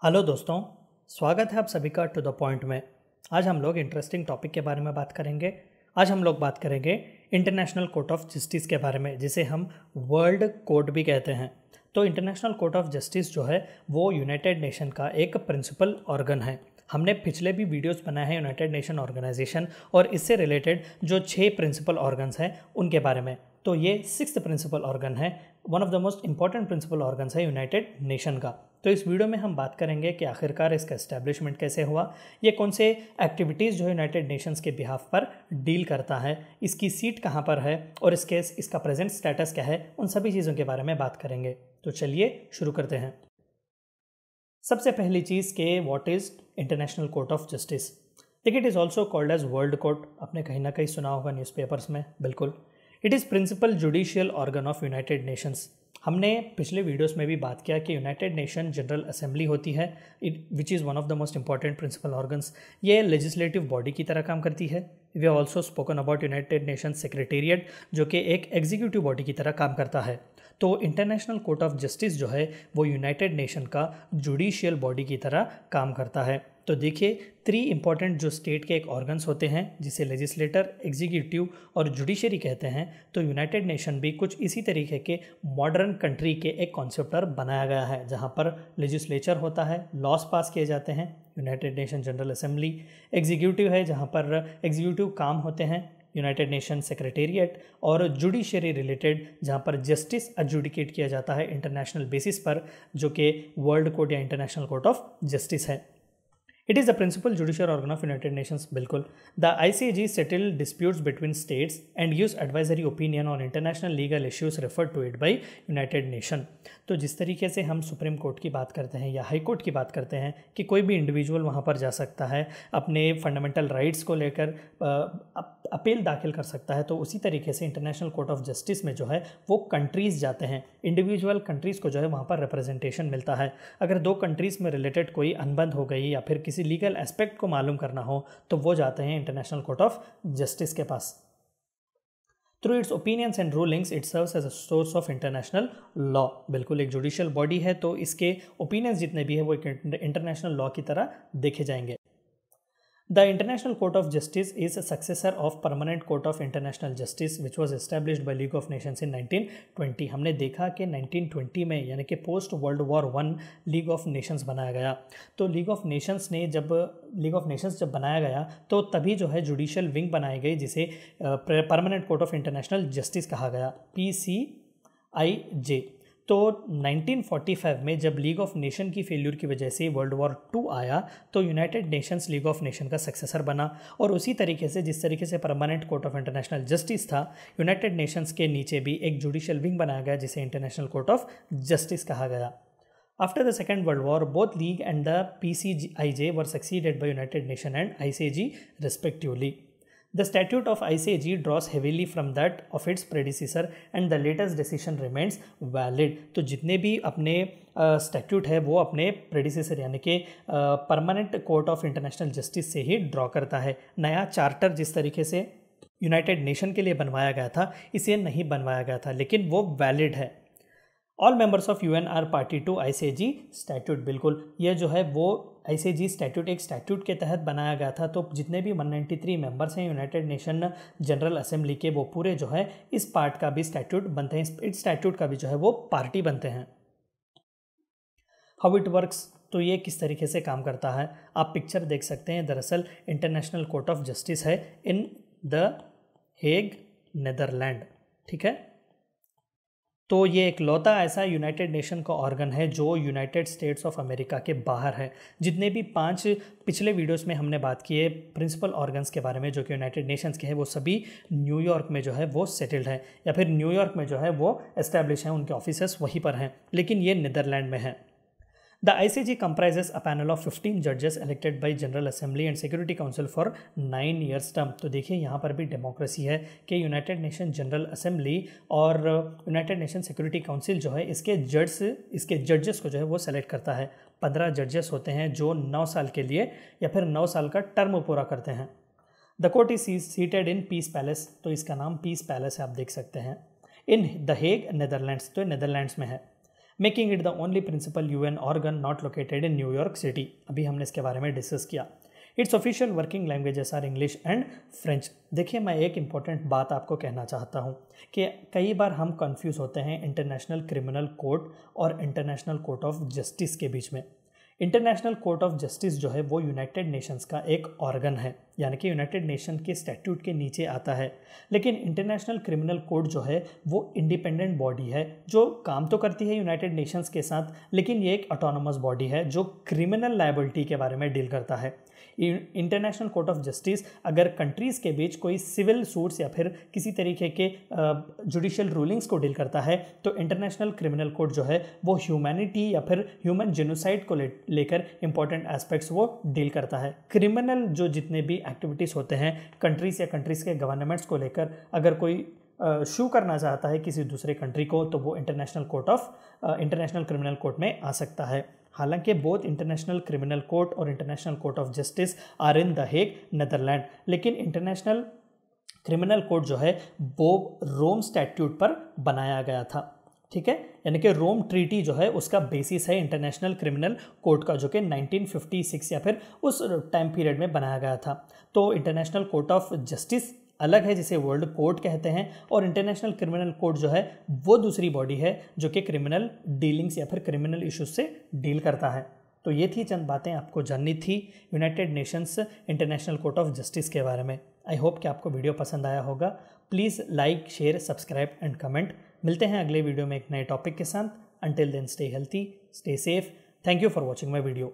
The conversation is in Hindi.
हेलो दोस्तों, स्वागत है आप सभी का टू द पॉइंट में। आज हम लोग इंटरेस्टिंग टॉपिक के बारे में बात करेंगे। आज हम लोग बात करेंगे इंटरनेशनल कोर्ट ऑफ जस्टिस के बारे में, जिसे हम वर्ल्ड कोर्ट भी कहते हैं। तो इंटरनेशनल कोर्ट ऑफ जस्टिस जो है वो यूनाइटेड नेशन का एक प्रिंसिपल ऑर्गन है। हमने पिछले भी वीडियोस बनाए हैं यूनाइटेड नेशन ऑर्गेनाइजेशन और इससे रिलेटेड जो 6 प्रिंसिपल ऑर्गन्स हैं उनके बारे में। तो ये 6th प्रिंसिपल ऑर्गन है, one of the most important principal organs है यूनाइटेड नेशन का। तो इस वीडियो में हम बात करेंगे कि आखिरकार इसका एस्टैब्लिशमेंट कैसे हुआ, ये कौन से एक्टिविटीज़ जो यूनाइटेड नेशंस के बिहाफ पर डील करता है, इसकी सीट कहाँ पर है और इसका प्रेजेंट स्टेटस क्या है, उन सभी चीज़ों के बारे में बात करेंगे। तो चलिए शुरू करते हैं। सबसे पहली चीज़ के what is international court of justice. देखिए, it is also called as world court. आपने कहीं ना कहीं सुना होगा न्यूज़पेपर्स में। बिल्कुल, it is principal judicial organ of United Nations. हमने पिछले वीडियोस में भी बात किया कि यूनाइटेड नेशन जनरल असेंबली होती है, which is one of the most important principal organs. ये लेजिस्लेटिव बॉडी की तरह काम करती है। We have also spoken about United Nation Secretariat, जो कि एक एग्जीक्यूटिव बॉडी की तरह काम करता है। तो इंटरनेशनल कोर्ट ऑफ जस्टिस जो है वो यूनाइटेड नेशन का जुडिशियल बॉडी की तरह काम करता है। तो देखिए, 3 इंपॉर्टेंट जो स्टेट के एक ऑर्गन्स होते हैं, जिसे लेजिस्लेटर, एग्जीक्यूटिव और जुडिशरी कहते हैं। तो यूनाइटेड नेशन भी कुछ इसी तरीके के मॉडर्न कंट्री के एक कॉन्सेप्ट पर बनाया गया है, जहाँ पर लेजिस्लेचर होता है, लॉज पास किए जाते हैं, United nation general assembly. Executive है, जहाँ पर एग्जीक्यूटिव काम होते हैं, यूनाइटेड नेशन सेक्रेटेरिएट। और जुडिशरी रिलेटेड, जहाँ पर जस्टिस एडजुडिकेट किया जाता है इंटरनेशनल बेसिस पर, जो कि वर्ल्ड कोर्ट या इंटरनेशनल कोर्ट ऑफ जस्टिस है। It is the principal judicial organ of United Nations, बिल्कुल। The ICJ settle disputes between states and gives advisory opinion on international legal issues referred to it by United Nation। तो जिस तरीके से हम सुप्रीम कोर्ट की बात करते हैं या हाई कोर्ट की बात करते हैं कि कोई भी इंडिविजुअल वहाँ पर जा सकता है, अपने फंडामेंटल राइट्स को लेकर अपील दाखिल कर सकता है, तो उसी तरीके से इंटरनेशनल कोर्ट ऑफ जस्टिस में जो है वो कंट्रीज़ जाते हैं, इंडिविजुअल कंट्रीज़ को जो है वहाँ पर रिप्रेजेंटेशन मिलता है। अगर 2 कंट्रीज़ में रिलेटेड कोई अनबन हो गई या फिर किसी लीगल एस्पेक्ट को मालूम करना हो, तो वो जाते हैं इंटरनेशनल कोर्ट ऑफ जस्टिस के पास। Through its opinions and rulings it serves as a source of international law. बिल्कुल, एक जुडिशियल बॉडी है, तो इसके ओपिनियंस जितने भी है वो एक इंटरनेशनल लॉ की तरह देखे जाएंगे। The International Court of Justice is a successor of Permanent Court of International Justice, which was established by League of Nations in 1920। हमने देखा कि 1920 में, यानी कि post world war 1, league of Nations बनाया गया। तो लीग ऑफ नेशंस जब बनाया गया तो तभी जो है जुडिशियल विंग बनाई गई, जिसे permanent court of international justice कहा गया, PCIJ। तो 1945 में जब लीग ऑफ नेशन की फेल्यूर की वजह से वर्ल्ड वॉर 2 आया, तो United Nations league of nation का सक्सेसर बना। और उसी तरीके से, जिस तरीके से permanent court of international justice था, यूनाइटेड नेशंस के नीचे भी एक जुडिशियल विंग बनाया गया, जिसे इंटरनेशनल कोर्ट ऑफ जस्टिस कहा गया। After the second world war, both league and the PCIJ were succeeded by United nation and ICJ respectively. The statute of ICJ draws heavily from that of its predecessor and the latest decision remains valid। तो जितने भी अपने स्टैट्यूट है वो अपने प्रेडिसेसर यानी कि permanent court of international justice से ही ड्रॉ करता है। नया चार्टर जिस तरीके से यूनाइटेड नेशन के लिए बनवाया गया था, इसे नहीं बनवाया गया था, लेकिन वो वैलिड है। All members of UN are party to ICJ statute. बिल्कुल, ये जो है वो ICJ स्टैट्यूट एक स्टैट्यूट के तहत बनाया गया था। तो जितने भी 193 मेंबर्स हैं यूनाइटेड नेशन जनरल असेंबली के, वो पूरे जो है इस पार्ट का भी स्टैट्यूट बनते हैं, इस स्टैट्यूट का भी जो है वो पार्टी बनते हैं। हाउ इट वर्क्स, तो ये किस तरीके से काम करता है, आप पिक्चर देख सकते हैं। दरअसल इंटरनेशनल कोर्ट ऑफ जस्टिस है इन द हेग, नेदरलैंड, ठीक है। तो ये इकलौता ऐसा यूनाइटेड नेशन का ऑर्गन है जो यूनाइटेड स्टेट्स ऑफ अमेरिका के बाहर है। जितने भी 5 पिछले वीडियोस में हमने बात की है प्रिंसिपल ऑर्गन्स के बारे में जो कि यूनाइटेड नेशंस के हैं, वो सभी न्यूयॉर्क में जो है वो सेटल्ड है, या फिर न्यूयॉर्क में जो है वो एस्टैब्लिश हैं, उनके ऑफिसेस वहीं पर हैं, लेकिन ये नीदरलैंड में है। The ICJ comprises a panel of 15 judges elected by General Assembly and Security Council for 9 years term। तो देखिए, यहाँ पर भी डेमोक्रेसी है कि यूनाइटेड नेशन जनरल असेंबली और यूनाइटेड नेशन सिक्योरिटी काउंसिल जो है इसके जजेस को जो है वो सेलेक्ट करता है। 15 जजेस होते हैं जो 9 साल के लिए या फिर 9 साल का टर्म पूरा करते हैं। The court is seated in peace palace, तो इसका नाम पीस पैलेस है, आप देख सकते हैं। इन द हेग नेदरलैंड्स, तो नेदरलैंड्स में है। Making it the only principal UN organ not located in New York city, अभी हमने इसके बारे में डिस्कस किया। Its official working languages are English and French. देखिए, मैं एक इंपॉर्टेंट बात आपको कहना चाहता हूँ कि कई बार हम कंफ्यूज होते हैं इंटरनेशनल क्रिमिनल कोर्ट और इंटरनेशनल कोर्ट ऑफ जस्टिस के बीच में। इंटरनेशनल कोर्ट ऑफ जस्टिस जो है वो यूनाइटेड नेशंस का एक ऑर्गन है, यानी कि यूनाइटेड नेशन के स्टैट्यूट के नीचे आता है। लेकिन इंटरनेशनल क्रिमिनल कोर्ट जो है वो इंडिपेंडेंट बॉडी है जो काम तो करती है यूनाइटेड नेशंस के साथ, लेकिन ये एक ऑटोनोमस बॉडी है जो क्रिमिनल लायबिलिटी के बारे में डील करता है। इंटरनेशनल कोर्ट ऑफ जस्टिस अगर कंट्रीज़ के बीच कोई सिविल सूट्स या फिर किसी तरीके के जुडिशियल रूलिंग्स को डील करता है, तो इंटरनेशनल क्रिमिनल कोर्ट जो है वो ह्यूमैनिटी या फिर ह्यूमन जेनोसाइड को लेकर इंपॉर्टेंट एस्पेक्ट्स वो डील करता है। क्रिमिनल जो जितने भी एक्टिविटीज़ होते हैं कंट्रीज़ या कंट्रीज़ के गवर्नमेंट्स को लेकर, अगर कोई शू करना चाहता है किसी दूसरे कंट्री को, तो वो इंटरनेशनल क्रिमिनल कोर्ट में आ सकता है। हालांकि बोथ इंटरनेशनल क्रिमिनल कोर्ट और international court of justice are in the Hague Netherland, लेकिन इंटरनेशनल क्रिमिनल कोर्ट जो है वो रोम स्टैट्यूट पर बनाया गया था। ठीक है, यानी कि रोम ट्रीटी जो है उसका बेसिस है इंटरनेशनल क्रिमिनल कोर्ट का, जो कि 1956 या फिर उस टाइम पीरियड में बनाया गया था। तो इंटरनेशनल कोर्ट ऑफ जस्टिस अलग है जिसे वर्ल्ड कोर्ट कहते हैं, और इंटरनेशनल क्रिमिनल कोर्ट जो है वो दूसरी बॉडी है जो कि क्रिमिनल डीलिंग्स या फिर क्रिमिनल इश्यूज से डील करता है। तो ये थी चंद बातें आपको जाननी थी United Nations international court of justice के बारे में। आई होप कि आपको वीडियो पसंद आया होगा। Please like, share, subscribe and comment. मिलते हैं अगले वीडियो में एक नए टॉपिक के साथ। Until then stay healthy, stay safe. Thank you for watching my video.